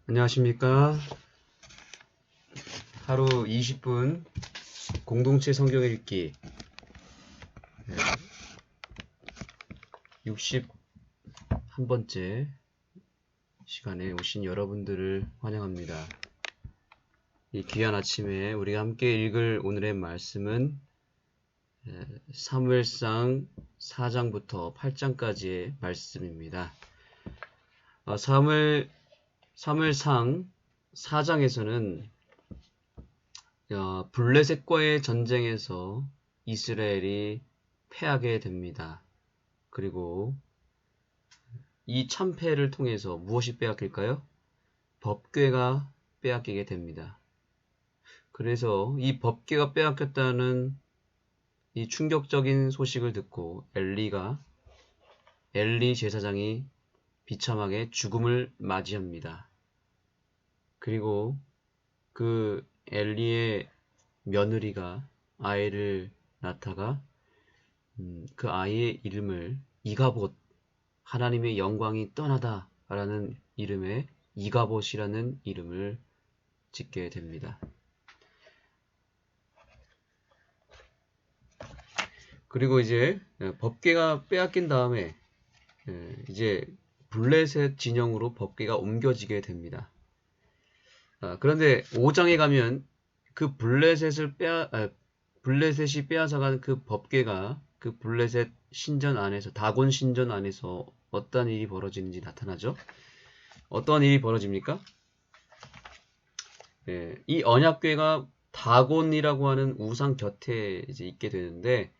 안녕하십니까. 하루 20분 공동체 성경 읽기 61번째 시간에 오신 여러분들을 환영합니다. 이 귀한 아침에 우리가 함께 읽을 오늘의 말씀은 사무엘상 4장부터 8장까지의 말씀입니다. 사무엘상 4장에서는 블레셋과의 전쟁에서 이스라엘이 패하게 됩니다. 그리고 이 참패를 통해서 무엇이 빼앗길까요? 법궤가 빼앗기게 됩니다. 그래서 이 법궤가 빼앗겼다는 이 충격적인 소식을 듣고 엘리 제사장이 비참하게 죽음을 맞이합니다. 그리고 그 엘리의 며느리가 아이를 낳다가 그 아이의 이름을 이가봇, 하나님의 영광이 떠나다 라는 이름의 이가봇이라는 이름을 짓게 됩니다. 그리고 이제 법궤가 빼앗긴 다음에 이제 블레셋 진영으로 법궤가 옮겨지게 됩니다. 그런데 5장에 가면 그 블레셋이 빼앗아간 그 법궤가 그 블레셋 신전 안에서, 다곤 신전 안에서 어떤 일이 벌어지는지 나타나죠. 어떤 일이 벌어집니까? 이 언약궤가 다곤이라고 하는 우상 곁에 이제 있게 되는데,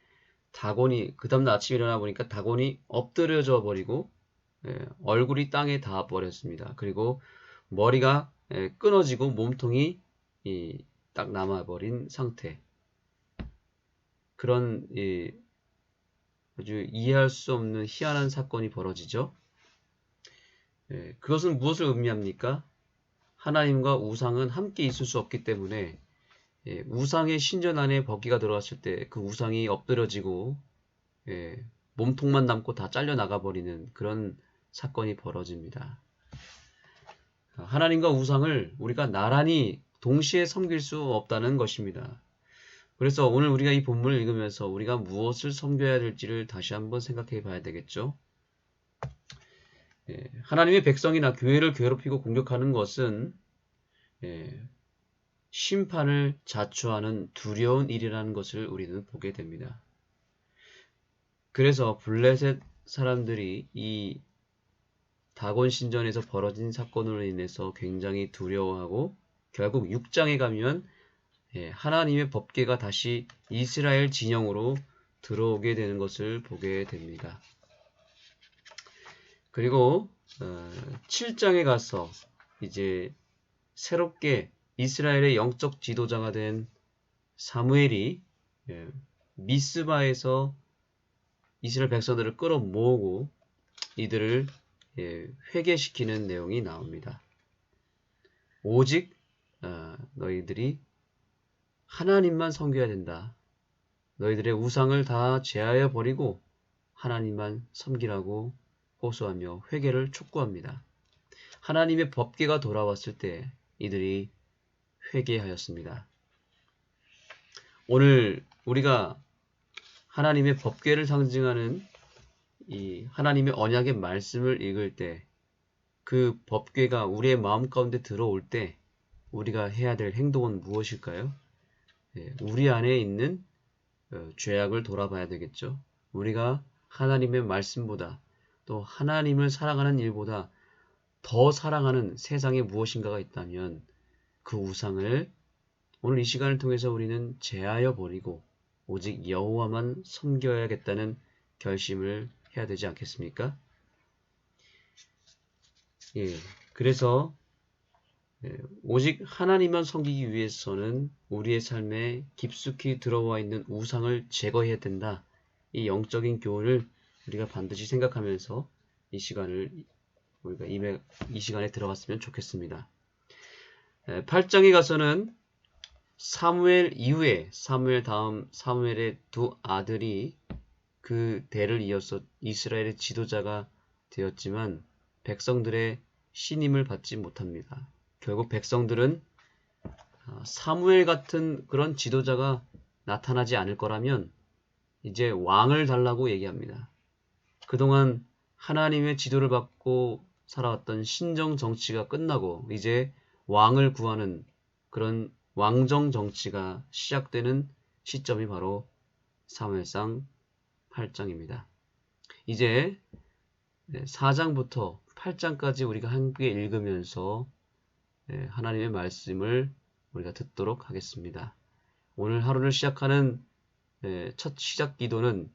다곤이 그 다음날 아침에 일어나 보니까 다곤이 엎드려져 버리고 얼굴이 땅에 닿아 버렸습니다. 그리고 머리가 끊어지고 몸통이 딱 남아버린 상태. 그런 아주 이해할 수 없는 희한한 사건이 벌어지죠. 그것은 무엇을 의미합니까? 하나님과 우상은 함께 있을 수 없기 때문에 우상의 신전 안에 법궤가 들어갔을 때 그 우상이 엎드려지고 몸통만 남고 다 잘려나가 버리는 그런 사건이 벌어집니다. 하나님과 우상을 우리가 나란히 동시에 섬길 수 없다는 것입니다. 그래서 오늘 우리가 이 본문을 읽으면서 우리가 무엇을 섬겨야 될지를 다시 한번 생각해 봐야 되겠죠. 하나님의 백성이나 교회를 괴롭히고 공격하는 것은 심판을 자초하는 두려운 일이라는 것을 우리는 보게 됩니다. 그래서 블레셋 사람들이 이 다곤 신전에서 벌어진 사건으로 인해서 굉장히 두려워하고 결국 6장에 가면 하나님의 법궤가 다시 이스라엘 진영으로 들어오게 되는 것을 보게 됩니다. 그리고 7장에 가서 이제 새롭게 이스라엘의 영적 지도자가 된 사무엘이 미스바에서 이스라엘 백성들을 끌어모으고 이들을 회개시키는 내용이 나옵니다. 오직 너희들이 하나님만 섬겨야 된다. 너희들의 우상을 다 제하여 버리고 하나님만 섬기라고 호소하며 회개를 촉구합니다. 하나님의 법궤가 돌아왔을 때 이들이 회개하였습니다. 오늘 우리가 하나님의 법궤를 상징하는 이 하나님의 언약의 말씀을 읽을 때 그 법궤가 우리의 마음 가운데 들어올 때 우리가 해야 될 행동은 무엇일까요? 우리 안에 있는 죄악을 돌아봐야 되겠죠. 우리가 하나님의 말씀보다 또 하나님을 사랑하는 일보다 더 사랑하는 세상에 무엇인가가 있다면 그 우상을 오늘 이 시간을 통해서 우리는 제하여 버리고 오직 여호와만 섬겨야겠다는 결심을 해야 되지 않겠습니까? 그래서 오직 하나님만 섬기기 위해서는 우리의 삶에 깊숙이 들어와 있는 우상을 제거해야 된다. 이 영적인 교훈을 우리가 반드시 생각하면서 이 시간에 들어갔으면 좋겠습니다. 8장에 가서는 사무엘 이후에 사무엘 다음 사무엘의 두 아들이 그 대를 이어서 이스라엘의 지도자가 되었지만 백성들의 신임을 받지 못합니다. 결국 백성들은 사무엘 같은 그런 지도자가 나타나지 않을 거라면 이제 왕을 달라고 얘기합니다. 그동안 하나님의 지도를 받고 살아왔던 신정 정치가 끝나고 이제 왕을 구하는 그런 왕정 정치가 시작되는 시점이 바로 사무엘상 8장입니다. 이제 4장부터 8장까지 우리가 함께 읽으면서 하나님의 말씀을 우리가 듣도록 하겠습니다. 오늘 하루를 시작하는 첫 시작 기도는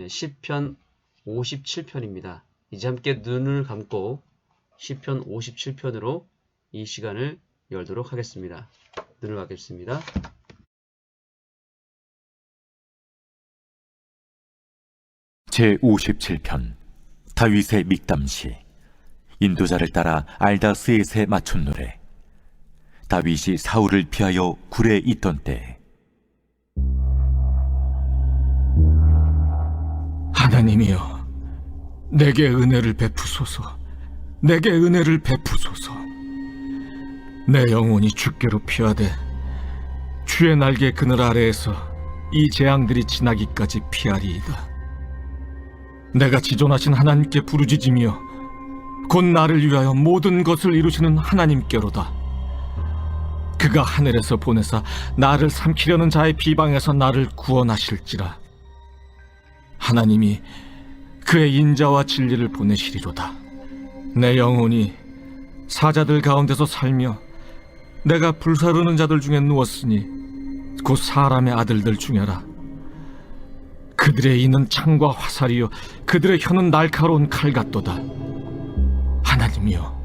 시편 57편입니다. 이제 함께 눈을 감고 시편 57편으로 이 시간을 열도록 하겠습니다. 눈을 감겠습니다. 제57편 다윗의 믹담시. 인도자를 따라 알다스에세 맞춘 노래. 다윗이 사울을 피하여 굴에 있던 때. 하나님이여, 내게 은혜를 베푸소서. 내게 은혜를 베푸소서. 내 영혼이 주께로 피하되 주의 날개 그늘 아래에서 이 재앙들이 지나기까지 피하리이다. 내가 지존하신 하나님께 부르짖으며 곧 나를 위하여 모든 것을 이루시는 하나님께로다. 그가 하늘에서 보내사 나를 삼키려는 자의 비방에서 나를 구원하실지라. 하나님이 그의 인자와 진리를 보내시리로다. 내 영혼이 사자들 가운데서 살며 내가 불사르는 자들 중에 누웠으니 곧 사람의 아들들 중에라. 그들의 이는 창과 화살이요 그들의 혀는 날카로운 칼 같도다. 하나님이여,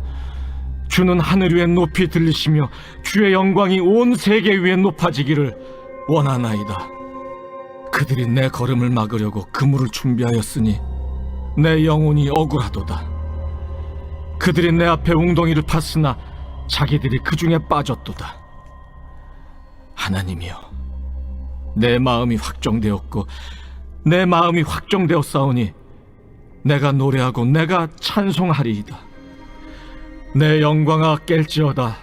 주는 하늘 위에 높이 들리시며 주의 영광이 온 세계 위에 높아지기를 원하나이다. 그들이 내 걸음을 막으려고 그물을 준비하였으니 내 영혼이 억울하도다. 그들이 내 앞에 웅덩이를 팠으나 자기들이 그 중에 빠졌도다. 하나님이여, 내 마음이 확정되었고 내 마음이 확정되었사오니 내가 노래하고 내가 찬송하리이다. 내 영광아 깰지어다.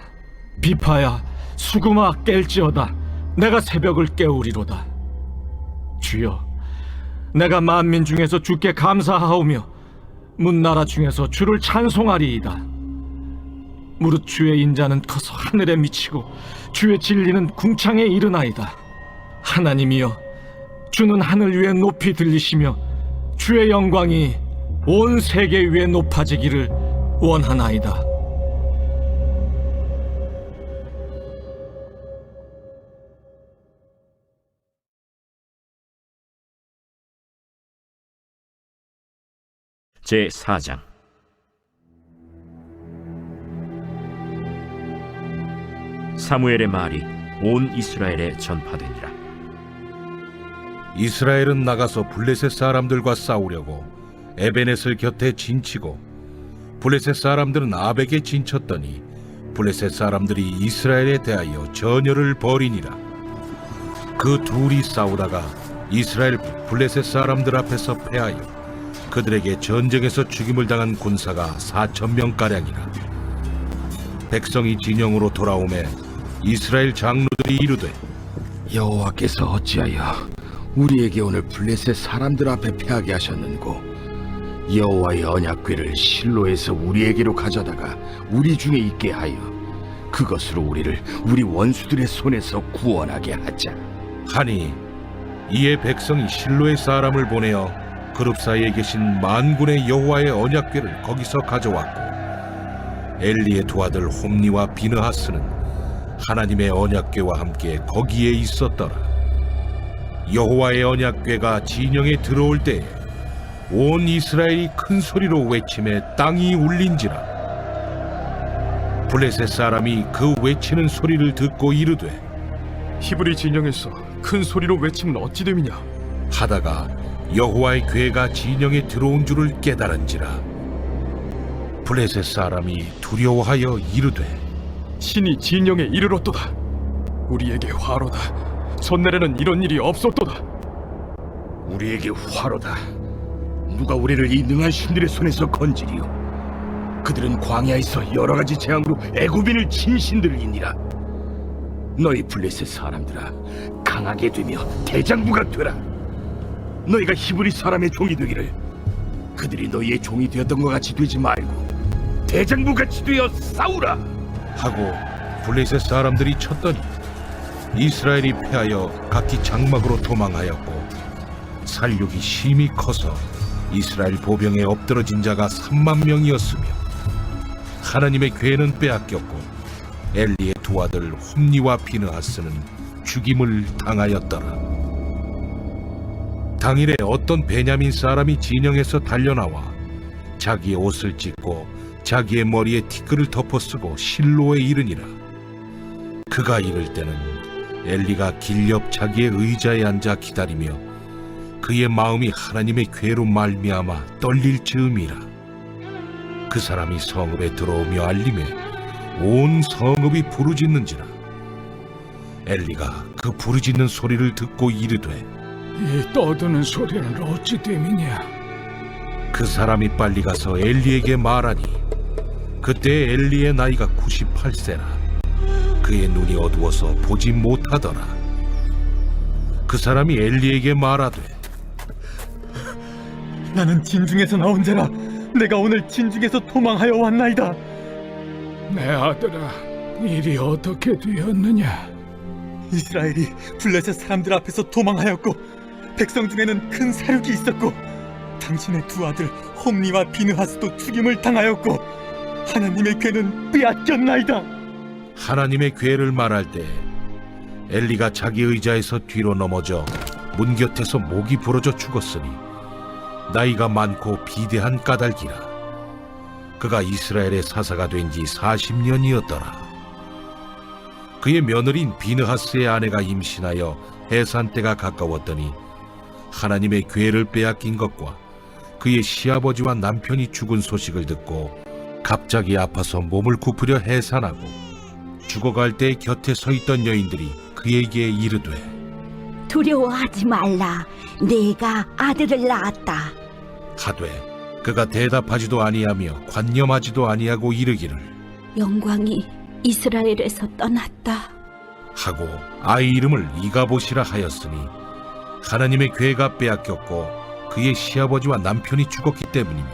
비파야 수금아 깰지어다. 내가 새벽을 깨우리로다. 주여, 내가 만민 중에서 주께 감사하오며 문나라 중에서 주를 찬송하리이다. 무릇 주의 인자는 커서 하늘에 미치고 주의 진리는 궁창에 이르나이다. 하나님이여, 주는 하늘 위에 높이 들리시며 주의 영광이 온 세계 위에 높아지기를 원하나이다. 제4장. 사무엘의 말이 온 이스라엘에 전파되니라. 이스라엘은 나가서 블레셋 사람들과 싸우려고 에베넷을 곁에 진치고 블레셋 사람들은 아벡에 진쳤더니 블레셋 사람들이 이스라엘에 대하여 전열을 벌이니라. 그 둘이 싸우다가 이스라엘 블레셋 사람들 앞에서 패하여 그들에게 전쟁에서 죽임을 당한 군사가 4,000명가량이라. 백성이 진영으로 돌아오매 이스라엘 장로들이 이르되, 여호와께서 어찌하여 우리에게 오늘 블레셋 사람들 앞에 패하게 하셨는고? 여호와의 언약궤를 실로에서 우리에게로 가져다가 우리 중에 있게 하여 그것으로 우리를 우리 원수들의 손에서 구원하게 하자. 하니 이에 백성이 실로의 사람을 보내어 그룹 사이에 계신 만군의 여호와의 언약궤를 거기서 가져왔고, 엘리의 두 아들 홈니와 비느하스는 하나님의 언약궤와 함께 거기에 있었더라. 여호와의 언약궤가 진영에 들어올 때에 온 이스라엘이 큰 소리로 외치매 땅이 울린지라. 블레셋 사람이 그 외치는 소리를 듣고 이르되, 히브리 진영에서 큰 소리로 외치면 어찌 됨이냐? 하다가 여호와의 궤가 진영에 들어온 줄을 깨달은지라. 블레셋 사람이 두려워하여 이르되, 신이 진영에 이르렀도다. 우리에게 화로다. 전날에는 이런 일이 없었도다. 우리에게 화로다. 누가 우리를 이 능한 신들의 손에서 건지리요? 그들은 광야에서 여러 가지 재앙으로 애굽인을 친 신들이니라. 너희 블레셋 사람들아, 강하게 되며 대장부가 되라. 너희가 히브리 사람의 종이 되기를. 그들이 너희의 종이 되었던 것 같이 되지 말고 대장부 같이 되어 싸우라. 하고 블레셋 사람들이 쳤더니 이스라엘이 패하여 각기 장막으로 도망하였고 살육이 심히 커서 이스라엘 보병에 엎드러진 자가 3만 명이었으며 하나님의 괴는 빼앗겼고 엘리의 두 아들 홈니와 비느하스는 죽임을 당하였더라. 당일에 어떤 베냐민 사람이 진영에서 달려나와 자기의 옷을 찢고 자기의 머리에 티끌을 덮어쓰고 실로에 이르니라. 그가 이를 때는 엘리가 길 옆 자기의 의자에 앉아 기다리며 그의 마음이 하나님의 괴로 말미암아 떨릴 즈음이라. 그 사람이 성읍에 들어오며 알림에 온 성읍이 부르짖는지라. 엘리가 그 부르짖는 소리를 듣고 이르되 이 떠드는 소리는 어찌 됨이냐? 그 사람이 빨리 가서 엘리에게 말하니 그때 엘리의 나이가 98세라. 그의 눈이 어두워서 보지 못하더라. 그 사람이 엘리에게 말하되 나는 진중에서 나온 자라. 내가 오늘 진중에서 도망하여 왔나이다. 내 아들아, 일이 어떻게 되었느냐? 이스라엘이 블레셋 사람들 앞에서 도망하였고 백성 중에는 큰 사륙이 있었고 당신의 두 아들 홈니와 비느하스도 죽임을 당하였고 하나님의 괴는 빼앗겼나이다. 하나님의 괴를 말할 때 엘리가 자기 의자에서 뒤로 넘어져 문 곁에서 목이 부러져 죽었으니 나이가 많고 비대한 까닭이라. 그가 이스라엘의 사사가 된 지 40년이었더라. 그의 며느리인 비느하스의 아내가 임신하여 해산 때가 가까웠더니 하나님의 괴를 빼앗긴 것과 그의 시아버지와 남편이 죽은 소식을 듣고 갑자기 아파서 몸을 굽으려 해산하고 죽어갈 때 곁에 서 있던 여인들이 그에게 이르되 두려워하지 말라. 내가 아들을 낳았다. 하되 그가 대답하지도 아니하며 관념하지도 아니하고 이르기를 영광이 이스라엘에서 떠났다. 하고 아이 이름을 이가봇이라 하였으니 하나님의 괴가 빼앗겼고 그의 시아버지와 남편이 죽었기 때문이며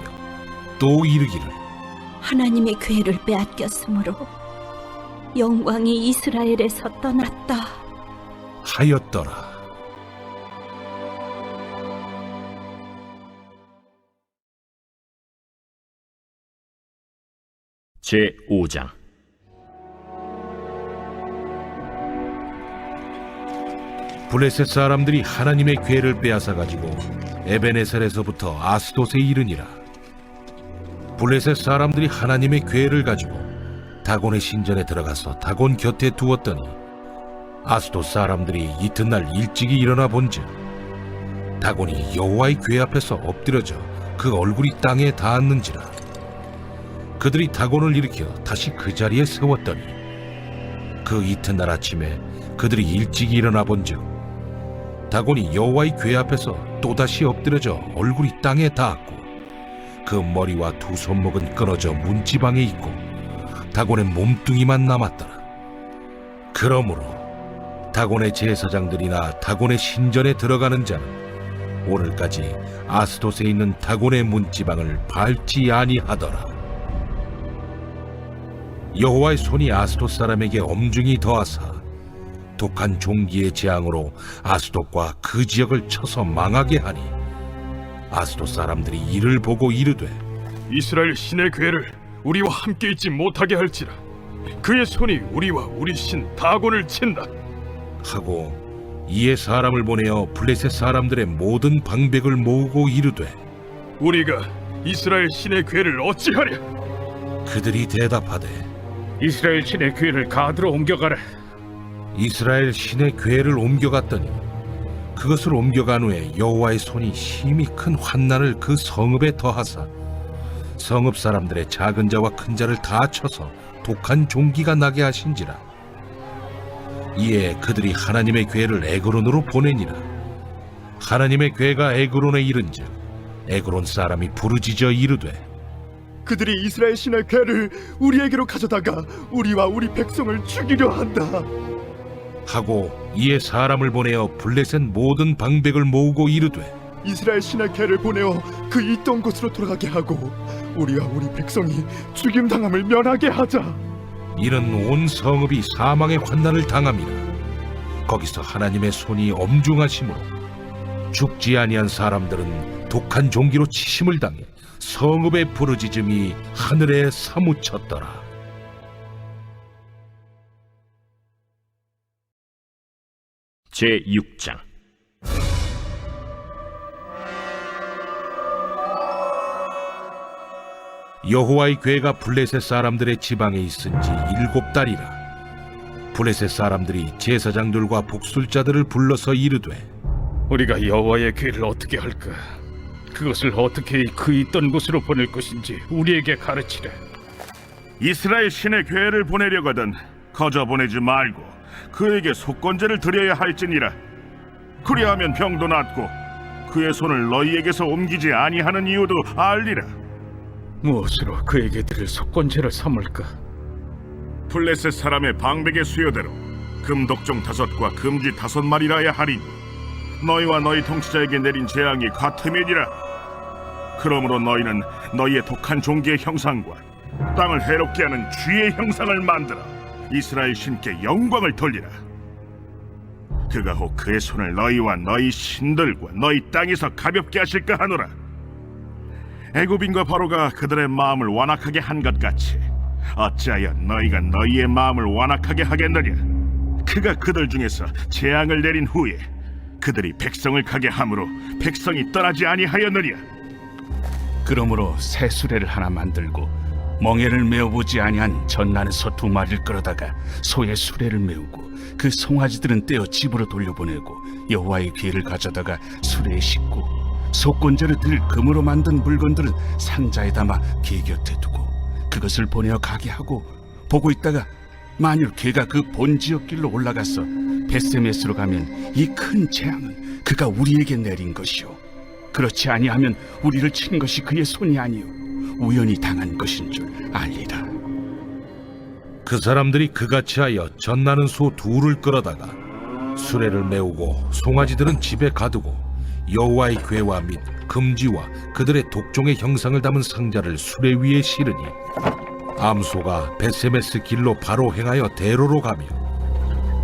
또 이르기를 하나님의 괴를 빼앗겼으므로 영광이 이스라엘에서 떠났다. 하였더라. 제5장 블레셋 사람들이 하나님의 괴를 빼앗아 가지고 에베네셀에서부터 아스돗에 이르니라. 블레셋 사람들이 하나님의 괴를 가지고 다곤의 신전에 들어가서 다곤 곁에 두었더니 아스돗 사람들이 이튿날 일찍이 일어나 본즉 다곤이 여호와의 괴 앞에서 엎드려져 그 얼굴이 땅에 닿았는지라. 그들이 다곤을 일으켜 다시 그 자리에 세웠더니 그 이튿날 아침에 그들이 일찍 일어나 본즉 다곤이 여호와의 괴 앞에서 또다시 엎드려져 얼굴이 땅에 닿았고 그 머리와 두 손목은 끊어져 문지방에 있고 다곤의 몸뚱이만 남았더라. 그러므로 다곤의 제사장들이나 다곤의 신전에 들어가는 자는 오늘까지 아스돗에 있는 다곤의 문지방을 밟지 아니하더라. 여호와의 손이 아스돗 사람에게 엄중히 더하사 독한 종기의 재앙으로 아스돗과 그 지역을 쳐서 망하게 하니 아스돗 사람들이 이를 보고 이르되 이스라엘 신의 괴를 우리와 함께 있지 못하게 할지라. 그의 손이 우리와 우리 신 다곤을 친다 하고 이에 사람을 보내어 블레셋 사람들의 모든 방백을 모으고 이르되 우리가 이스라엘 신의 괴를 어찌하랴? 그들이 대답하되 이스라엘 신의 괴를 가드로 옮겨가라. 이스라엘 신의 괴를 옮겨갔더니 그것을 옮겨간 후에 여호와의 손이 심히 큰 환난을 그 성읍에 더하사 성읍 사람들의 작은 자와 큰 자를 다 쳐서 독한 종기가 나게 하신지라. 이에 그들이 하나님의 괴를 에그론으로 보내니라. 하나님의 괴가 에그론에 이른즉 에그론 사람이 부르짖어 이르되 그들이 이스라엘 신의 괴를 우리에게로 가져다가 우리와 우리 백성을 죽이려 한다. 하고 이에 사람을 보내어 블레셋 모든 방백을 모으고 이르되 이스라엘 신의 괴를 보내어 그 있던 곳으로 돌아가게 하고 우리와 우리 백성이 죽임 당함을 면하게 하자. 이는 온 성읍이 사망의 환난을 당함이라. 거기서 하나님의 손이 엄중하심으로 죽지 아니한 사람들은 독한 종기로 치심을 당해 성읍의 부르짖음이 하늘에 사무쳤더라. 제6장. 여호와의 궤가 블레셋 사람들의 지방에 있은 지 7달이라. 블레셋 사람들이 제사장들과 복술자들을 불러서 이르되 우리가 여호와의 궤를 어떻게 할까? 그것을 어떻게 그 있던 곳으로 보낼 것인지 우리에게 가르치라. 이스라엘 신의 궤를 보내려거든 거저 보내지 말고 그에게 속건제를 드려야 할지니라. 그리하면 병도 낫고 그의 손을 너희에게서 옮기지 아니하는 이유도 알리라. 무엇으로 그에게 드릴 속건제를 삼을까? 블레셋 사람의 방백의 수요대로 금독종 5과 금쥐 5마리라야 하리니 너희와 너희 통치자에게 내린 재앙이 같음이니라. 그러므로 너희는 너희의 독한 종기의 형상과 땅을 해롭게 하는 쥐의 형상을 만들어 이스라엘 신께 영광을 돌리라. 그가 혹 그의 손을 너희와 너희 신들과 너희 땅에서 가볍게 하실까 하노라. 애굽인과 바로가 그들의 마음을 완악하게 한 것 같이 어찌하여 너희가 너희의 마음을 완악하게 하겠느냐. 그가 그들 중에서 재앙을 내린 후에 그들이 백성을 가게 함으로 백성이 떠나지 아니하였느냐. 그러므로 새 수레를 하나 만들고 멍에를 메어보지 아니한 전난에서 2마리를 끌어다가 소의 수레를 메우고 그 송아지들은 떼어 집으로 돌려보내고 여호와의 궤를 가져다가 수레에 싣고 속건제를 드릴 금으로 만든 물건들은 상자에 담아 궤 곁에 두고 그것을 보내어 가게 하고 보고 있다가 만일 궤가 그 본지역 길로 올라가서 벳세메스로 가면 이 큰 재앙은 그가 우리에게 내린 것이요 그렇지 아니하면 우리를 친 것이 그의 손이 아니요 우연히 당한 것인 줄 알리라. 그 사람들이 그같이 하여 전나는 소 2를 끌어다가 수레를 메우고 송아지들은 집에 가두고 여호와의 궤와 및 금지와 그들의 독종의 형상을 담은 상자를 수레 위에 실으니 암소가 벳세메스 길로 바로 행하여 대로로 가며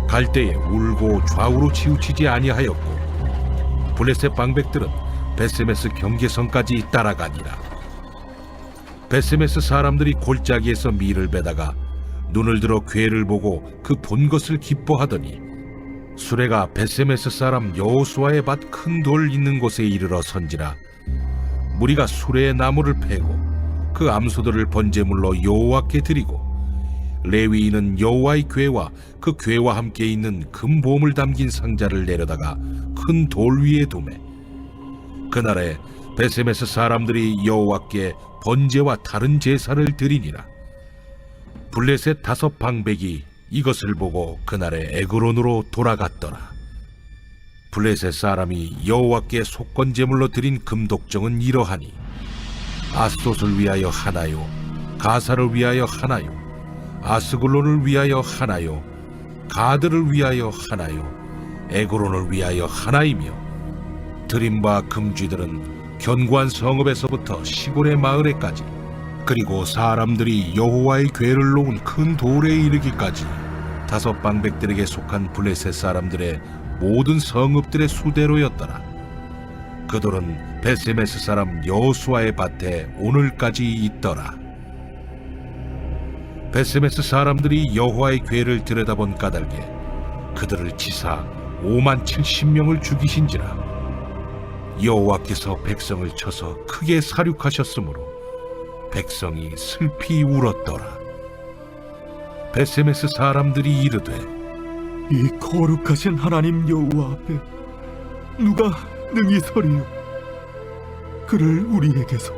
갈 때에 울고 좌우로 치우치지 아니하였고 블레셋 방백들은 벳세메스 경계선까지 따라가니라. 벳세메스 사람들이 골짜기에서 밀을 베다가 눈을 들어 궤를 보고 그 본 것을 기뻐하더니 수레가 벳세메스 사람 여호수아의 밭 큰 돌 있는 곳에 이르러 선지라. 무리가 수레의 나무를 패고 그 암소들을 번제물로 여호와께 드리고 레위인은 여호와의 궤와 그 궤와 함께 있는 금보물 담긴 상자를 내려다가 큰 돌 위에 두매. 그날에 벳세메스 사람들이 여호와께 번제와 다른 제사를 드리니라. 블레셋 5 방백이 이것을 보고 그날에 에그론으로 돌아갔더라. 블레셋 사람이 여호와께 속건제물로 드린 금독정은 이러하니 아스돗을 위하여 하나요, 가사를 위하여 하나요, 아스글론을 위하여 하나요, 가드를 위하여 하나요, 에그론을 위하여 하나이며 드린 바 금쥐들은 견고한 성읍에서부터 시골의 마을에까지 그리고 사람들이 여호와의 궤를 놓은 큰 돌에 이르기까지 5 방백들에게 속한 블레셋 사람들의 모든 성읍들의 수대로였더라. 그 돌은 벳세메스 사람 여호수아의 밭에 오늘까지 있더라. 벳세메스 사람들이 여호와의 궤를 들여다본 까닭에 그들을 치사 570,000명을 죽이신지라. 여호와께서 백성을 쳐서 크게 사륙하셨으므로 백성이 슬피 울었더라. 벳세메스 사람들이 이르되 이 거룩하신 하나님 여호와 앞에 누가 능히 서리요? 그를 우리에게서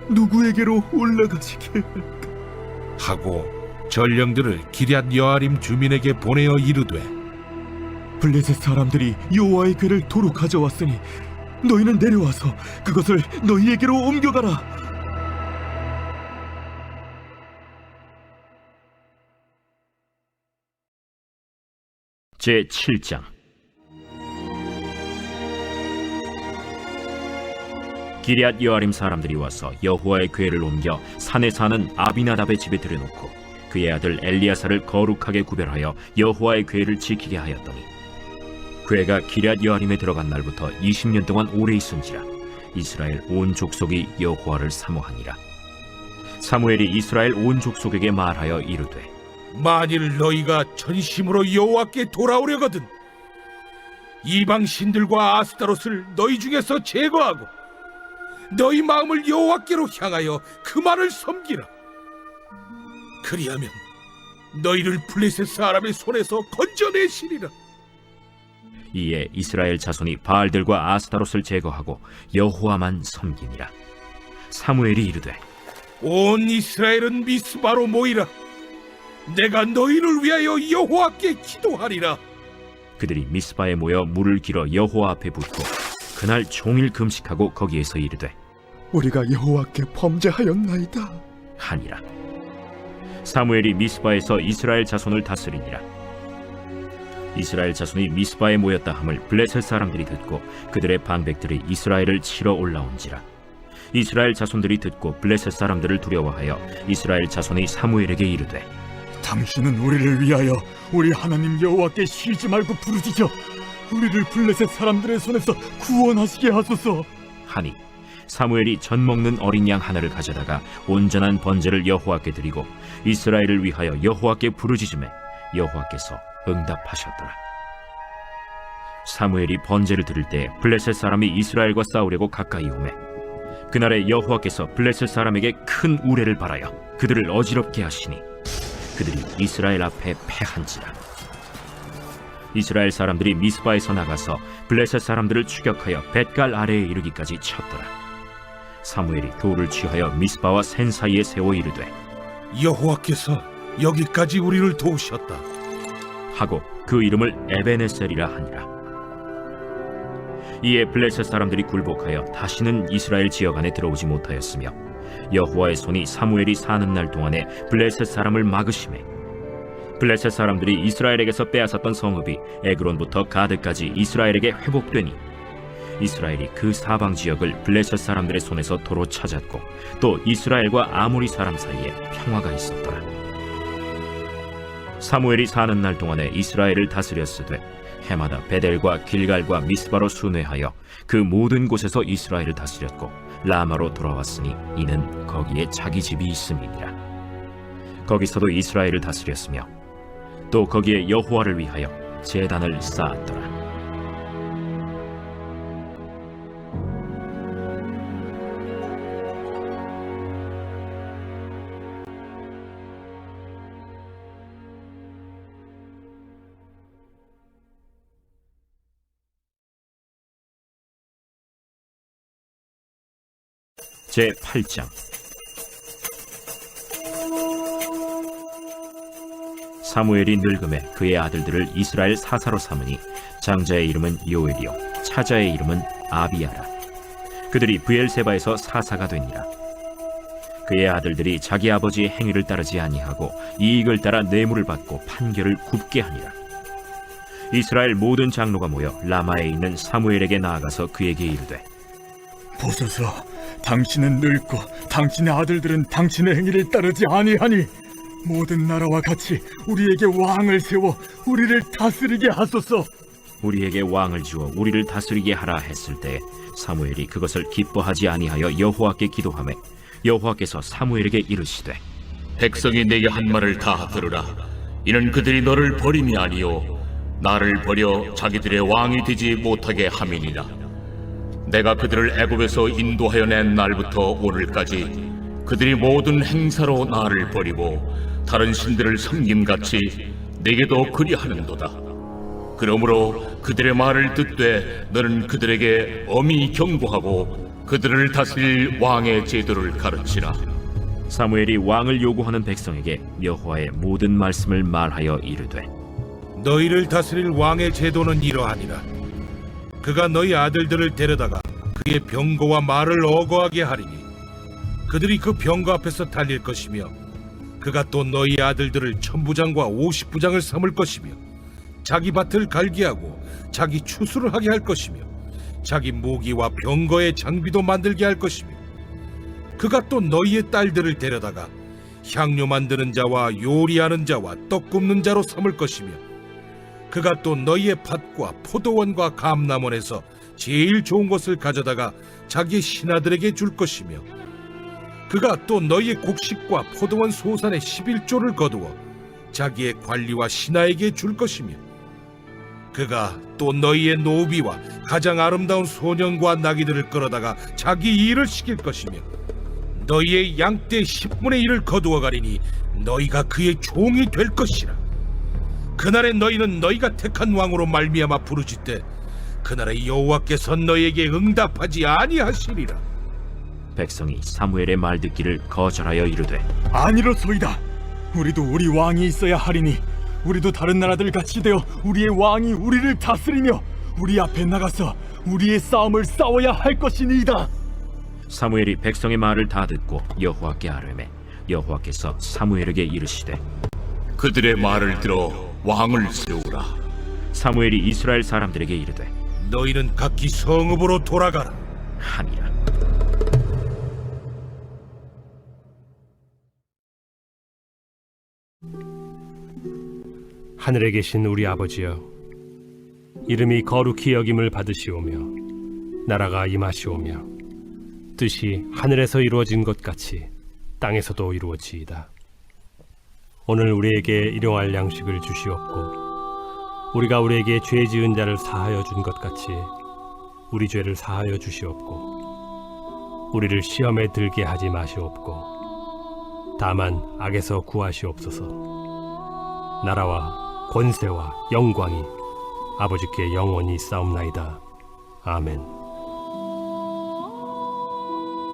누구에게로 올라가시게 할까? 하고 전령들을 기럇 여아림 주민에게 보내어 이르되 블레셋 사람들이 여호와의 궤를 도로 가져왔으니 너희는 내려와서 그것을 너희에게로 옮겨가라. 제7장. 기럇 여아림 사람들이 와서 여호와의 궤를 옮겨 산에 사는 아비나답의 집에 들여놓고 그의 아들 엘리야사를 거룩하게 구별하여 여호와의 궤를 지키게 하였더니 궤가 기럇 여아림에 들어간 날부터 20년 동안 오래 있은지라 이스라엘 온 족속이 여호와를 사모하니라. 사무엘이 이스라엘 온 족속에게 말하여 이르되 만일 너희가 전심으로 여호와께 돌아오려거든 이방 신들과 아스타롯을 너희 중에서 제거하고 너희 마음을 여호와께로 향하여 그만을 섬기라. 그리하면 너희를 블레셋 사람의 손에서 건져내시리라. 이에 이스라엘 자손이 바알들과 아스타롯을 제거하고 여호와만 섬기니라. 사무엘이 이르되 온 이스라엘은 미스바로 모이라. 내가 너희를 위하여 여호와께 기도하리라. 그들이 미스바에 모여 물을 길어 여호와 앞에 붓고 그날 종일 금식하고 거기에서 이르되 우리가 여호와께 범죄하였나이다 하니라. 사무엘이 미스바에서 이스라엘 자손을 다스리니라. 이스라엘 자손이 미스바에 모였다 함을 블레셋 사람들이 듣고 그들의 방백들이 이스라엘을 치러 올라온지라. 이스라엘 자손들이 듣고 블레셋 사람들을 두려워하여 이스라엘 자손이 사무엘에게 이르되 당신은 우리를 위하여 우리 하나님 여호와께 쉬지 말고 부르짖어 우리를 블레셋 사람들의 손에서 구원하시게 하소서 하니 사무엘이 전 먹는 어린 양 하나를 가져다가 온전한 번제를 여호와께 드리고 이스라엘을 위하여 여호와께 부르짖음에 여호와께서 응답하셨더라. 사무엘이 번제를 드릴 때 블레셋 사람이 이스라엘과 싸우려고 가까이 오매 그날에 여호와께서 블레셋 사람에게 큰 우레를 발하여 그들을 어지럽게 하시니 그들이 이스라엘 앞에 패한지라. 이스라엘 사람들이 미스바에서 나가서 블레셋 사람들을 추격하여 벳갈 아래에 이르기까지 쳤더라. 사무엘이 돌을 취하여 미스바와 센 사이에 세워 이르되 여호와께서 여기까지 우리를 도우셨다 하고 그 이름을 에베네셀이라 하니라. 이에 블레셋 사람들이 굴복하여 다시는 이스라엘 지역 안에 들어오지 못하였으며 여호와의 손이 사무엘이 사는 날 동안에 블레셋 사람을 막으심에 블레셋 사람들이 이스라엘에게서 빼앗았던 성읍이 에그론부터 가드까지 이스라엘에게 회복되니 이스라엘이 그 사방 지역을 블레셋 사람들의 손에서 도로 찾았고 또 이스라엘과 아모리 사람 사이에 평화가 있었더라. 사무엘이 사는 날 동안에 이스라엘을 다스렸으되 해마다 베델과 길갈과 미스바로 순회하여 그 모든 곳에서 이스라엘을 다스렸고 라마로 돌아왔으니 이는 거기에 자기 집이 있음이니라. 거기서도 이스라엘을 다스렸으며 또 거기에 여호와를 위하여 제단을 쌓았더라. 제8장. 사무엘이 늙음에 그의 아들들을 이스라엘 사사로 삼으니 장자의 이름은 요엘이요 차자의 이름은 아비야라. 그들이 브엘세바에서 사사가 되니라. 그의 아들들이 자기 아버지의 행위를 따르지 아니하고 이익을 따라 뇌물을 받고 판결을 굽게 하니라. 이스라엘 모든 장로가 모여 라마에 있는 사무엘에게 나아가서 그에게 이르되 보소서 당신은 늙고 당신의 아들들은 당신의 행위를 따르지 아니하니 모든 나라와 같이 우리에게 왕을 세워 우리를 다스리게 하소서. 우리에게 왕을 주어 우리를 다스리게 하라 했을 때 사무엘이 그것을 기뻐하지 아니하여 여호와께 기도하매 여호와께서 사무엘에게 이르시되 백성이 내게 한 말을 다 들으라. 이는 그들이 너를 버림이 아니요 나를 버려 자기들의 왕이 되지 못하게 함이니라. 내가 그들을 애굽에서 인도하여 낸 날부터 오늘까지 그들이 모든 행사로 나를 버리고 다른 신들을 섬김같이 내게도 그리하는도다. 그러므로 그들의 말을 듣되 너는 그들에게 엄히 경고하고 그들을 다스릴 왕의 제도를 가르치라. 사무엘이 왕을 요구하는 백성에게 여호와의 모든 말씀을 말하여 이르되 너희를 다스릴 왕의 제도는 이러하니라. 그가 너희 아들들을 데려다가 그의 병거와 말을 어거하게 하리니 그들이 그 병거 앞에서 달릴 것이며 그가 또 너희 아들들을 천부장과 50부장을 삼을 것이며 자기 밭을 갈게 하고 자기 추수를 하게 할 것이며 자기 무기와 병거의 장비도 만들게 할 것이며 그가 또 너희의 딸들을 데려다가 향료 만드는 자와 요리하는 자와 떡 굽는 자로 삼을 것이며 그가 또 너희의 밭과 포도원과 감람원에서 제일 좋은 것을 가져다가 자기의 신하들에게 줄 것이며 그가 또 너희의 곡식과 포도원 소산의 11조를 거두어 자기의 관리와 신하에게 줄 것이며 그가 또 너희의 노비와 가장 아름다운 소년과 나귀들을 끌어다가 자기 일을 시킬 것이며 너희의 양떼 10분의 1을 거두어 가리니 너희가 그의 종이 될 것이라. 그날에 너희는 너희가 택한 왕으로 말미암아 부르짖되 그날에 여호와께서 너희에게 응답하지 아니하시리라. 백성이 사무엘의 말 듣기를 거절하여 이르되 아니로소이다. 우리도 우리 왕이 있어야 하리니 우리도 다른 나라들 같이 되어 우리의 왕이 우리를 다스리며 우리 앞에 나가서 우리의 싸움을 싸워야 할 것이니이다. 사무엘이 백성의 말을 다 듣고 여호와께 아뢰매 여호와께서 사무엘에게 이르시되 그들의 말을 들어 왕을 세우라. 사무엘이 이스라엘 사람들에게 이르되 너희는 각기 성읍으로 돌아가라 하니라. 하늘에 계신 우리 아버지여, 이름이 거룩히 여김을 받으시오며 나라가 임하시오며 뜻이 하늘에서 이루어진 것 같이 땅에서도 이루어지이다. 오늘 우리에게 일용할 양식을 주시옵고 우리가 우리에게 죄 지은 자를 사하여 준 것 같이 우리 죄를 사하여 주시옵고 우리를 시험에 들게 하지 마시옵고 다만 악에서 구하시옵소서. 나라와 권세와 영광이 아버지께 영원히 싸움나이다. 아멘.